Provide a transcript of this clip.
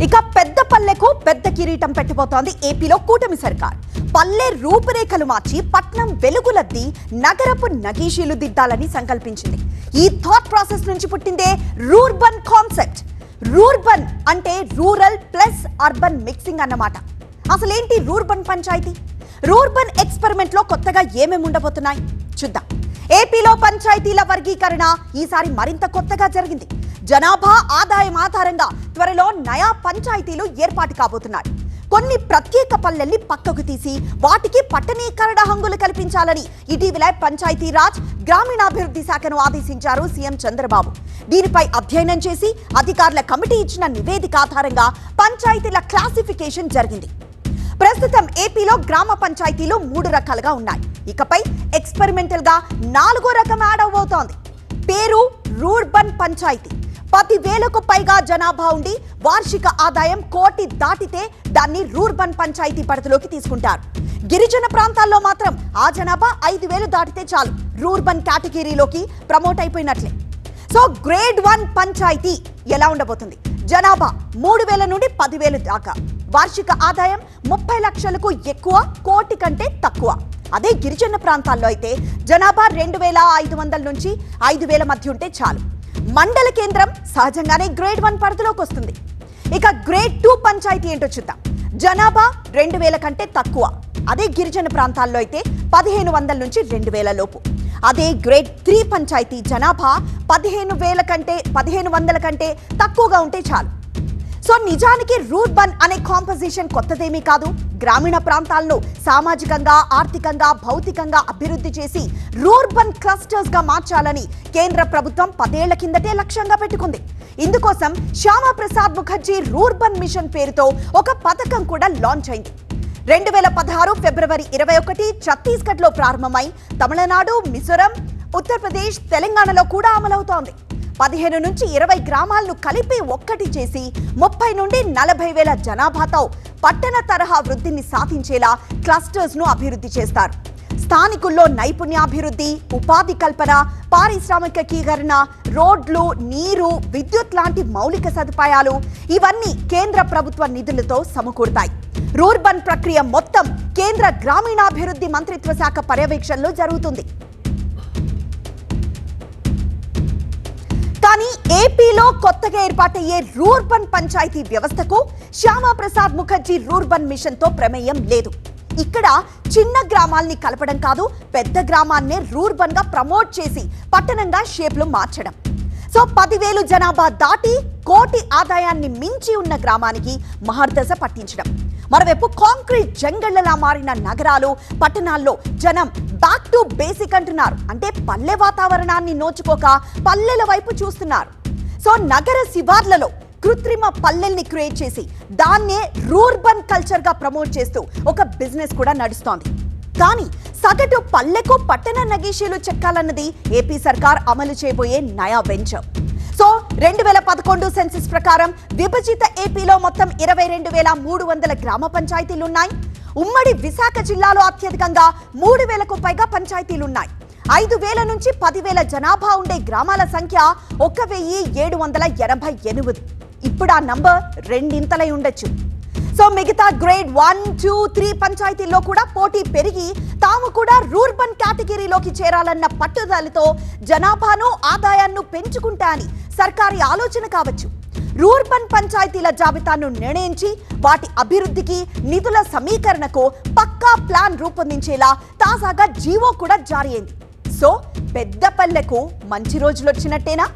ఇక పెద్ద పల్లెకు పెద్ద కిరీటం పెట్టబోతోంది ఏపీలో కూటమి సర్కార్. పల్లె రూపురేఖలు మార్చి పట్నం వెలుగులద్ది నగరపు నగీషీలు దిద్దాలని సంకల్పించింది. ఈ థాట్ ప్రాసెస్ నుంచి పుట్టిందే రూర్బన్ కాన్సెప్ట్. రూర్బన్ అంటే రూరల్ ప్లస్ అర్బన్ మిక్సింగ్ అన్నమాట. అసలేంటి రూర్బన్ పంచాయతీ? రూర్బన్ ఎక్స్పెరిమెంట్ లో కొత్తగా ఏమేమి ఉండబోతున్నాయి చూద్దాం. ఏపీలో పంచాయతీల వర్గీకరణ ఈసారి మరింత కొత్తగా జరిగింది. జనాభా ఆదాయం ఆధారంగా త్వరలో నయా పంచాయతీలు ఏర్పాటు కాబోతున్నాయి. కొన్ని ప్రత్యేక పల్లెల్ని పక్కకు తీసి వాటికి పట్టణీకరణ హంగులు కల్పించాలని ఇటీవల పంచాయతీరాజ్ గ్రామీణాభివృద్ధి శాఖను ఆదేశించారు సీఎం చంద్రబాబు. దీనిపై అధ్యయనం చేసి అధికారుల కమిటీ ఇచ్చిన నివేదిక ఆధారంగా పంచాయతీల క్లాసిఫికేషన్ జరిగింది. ప్రస్తుతం ఏపీలో గ్రామ పంచాయతీలు 3 రకాలుగా ఉన్నాయి. ఇకపై ఎక్స్పెరిమెంటల్ గా 4వ రకం యాడ్ అవబోతోంది. పేరు రూర్బన్ పంచాయతీ. 10,000కు పైగా జనాభా ఉండి వార్షిక ఆదాయం 1 కోటి దాటితే దాన్ని రూర్బన్ పంచాయతీ పరిధిలోకి తీసుకుంటారు. గిరిజన ప్రాంతాల్లో మాత్రం ఆ జనాభా 5,000 దాటితే చాలు రూర్బన్ కేటగిరీలోకి ప్రమోట్ అయిపోయినట్లే. సో గ్రేడ్ 1 పంచాయతీ ఎలా ఉండబోతుంది? జనాభా 3,000 నుండి 10,000 దాకా, వార్షిక ఆదాయం 30 లక్షలకు ఎక్కువ, 1 కోటి కంటే తక్కువ. అదే గిరిజన ప్రాంతాల్లో అయితే జనాభా 2,500 నుంచి 5,000 మధ్య ఉంటే చాలు. మండల కేంద్రం సహజంగానే గ్రేడ్ 1 పరిధిలోకి వస్తుంది. ఇక గ్రేడ్ 2 పంచాయతీ ఏంటో చూద్దాం. జనాభా 2,000 కంటే తక్కువ, అదే గిరిజన ప్రాంతాల్లో అయితే 1,500 నుంచి 2,000 లోపు. అదే గ్రేడ్ 3 పంచాయతీ జనాభా 1,500 కంటే తక్కువగా ఉంటే చాలు. సో నిజానికి రూర్బన్ అనే కాంపోజిషన్ కొత్తదేమీ కాదు. గ్రామీణ ప్రాంతాలను సామాజికంగా, ఆర్థికంగా, భౌతికంగా అభివృద్ధి చేసి రూర్బన్ క్లస్టర్స్ గా మార్చాలని కేంద్ర ప్రభుత్వం 10 ఏళ్ల కిందటే లక్ష్యంగా పెట్టుకుంది. ఇందుకోసం శ్యామప్రసాద్ ముఖర్జీ రూర్బన్ మిషన్ పేరుతో ఒక పథకం కూడా లాంచ్ అయింది. 2016 ఫిబ్రవరి 21 ఛత్తీస్గఢ్ లో ప్రారంభమై తమిళనాడు, మిజోరం, ఉత్తరప్రదేశ్, తెలంగాణలో కూడా అమలవుతోంది. 15 నుంచి 20 గ్రామాలను కలిపి ఒక్కటి చేసి 30 నుండి 40,000 జనాభాతో పట్టణ తరహా వృద్ధిని సాధించేలా క్లస్టర్స్ ను అభివృద్ధి చేస్తారు. స్థానికుల్లో నైపుణ్యాభివృద్ధి, ఉపాధి కల్పన, పారిశ్రామికీకరణ, రోడ్లు, నీరు, విద్యుత్ లాంటి మౌలిక సదుపాయాలు ఇవన్నీ కేంద్ర ప్రభుత్వ నిధులతో సమకూరుతాయి. రూర్బన్ ప్రక్రియ మొత్తం కేంద్ర గ్రామీణాభివృద్ధి మంత్రిత్వ శాఖ పర్యవేక్షణలో జరుగుతుంది. కానీ ఏపీలో కొత్తగా ఏర్పాటయ్యే రూర్బన్ పంచాయతీ వ్యవస్థకు శ్యామప్రసాద్ ముఖర్జీ రూర్బన్ మిషన్ తో ప్రమేయం లేదు. ఇక్కడ చిన్న గ్రామాల్ని కలపడం కాదు, పెద్ద గ్రామాన్నే రూర్బన్ గా ప్రమోట్ చేసి పట్టణంగా షేప్లు మార్చడం. సో 10,000 జనాభా దాటి 1 కోటి ఆదాయాన్ని మించి ఉన్న గ్రామానికి మహర్దశ పట్టించడం. మరోవైపు కాంక్రీట్ జంగళ్లలా మారిన నగరాలు, పట్టణాల్లో జనం బ్యాక్ టు బేసిక్ అంటున్నారు. అంటే పల్లె వాతావరణాన్ని నోచుకోక పల్లెల వైపు చూస్తున్నారు. సో నగర శివార్లలో కృత్రిమ పల్లెల్ని క్రియేట్ చేసి దాన్నే రూర్బన్ కల్చర్ గా ప్రమోట్ చేస్తూ ఒక బిజినెస్ కూడా నడుస్తోంది. కానీ సగటు పల్లెకు పట్టణ నగీషీలు చెక్కాలన్నది ఏపీ సర్కార్ అమలు చేయబోయే నయా వెంచర్. సో 2011 సెన్సస్ ప్రకారం విభజిత ఏపీలో మొత్తం 22,300 గ్రామ పంచాయతీలున్నాయి. ఉమ్మడి విశాఖ జిల్లాలో అత్యధికంగా 3,000కు పైగా పంచాయతీలున్నాయి. 5,000 నుంచి 10,000 జనాభా ఉండే గ్రామాల సంఖ్య 1,788. ఇప్పుడు ఆ నంబర్ రెండింతలై ఉండొచ్చు. సో మిగతా గ్రేడ్ 1, 2, 3 పంచాయతీల్లో కూడా పోటీ పెరిగి తాము కూడా రూర్బన్ కేటగిరీలోకి చేరాలన్న పట్టుదలతో జనాభాను, ఆదాయాన్ని పెంచుకుంటాని సర్కారీ ఆలోచన కావచ్చు. రూర్బన్ పంచాయతీల జాబితాను నిర్ణయించి వాటి అభివృద్ధికి, నిధుల సమీకరణకు పక్కా ప్లాన్ రూపొందించేలా తాజాగా జీవో కూడా జారీ అయింది. సో పెద్ద పల్లెకు మంచి రోజులు వచ్చినట్టేనా?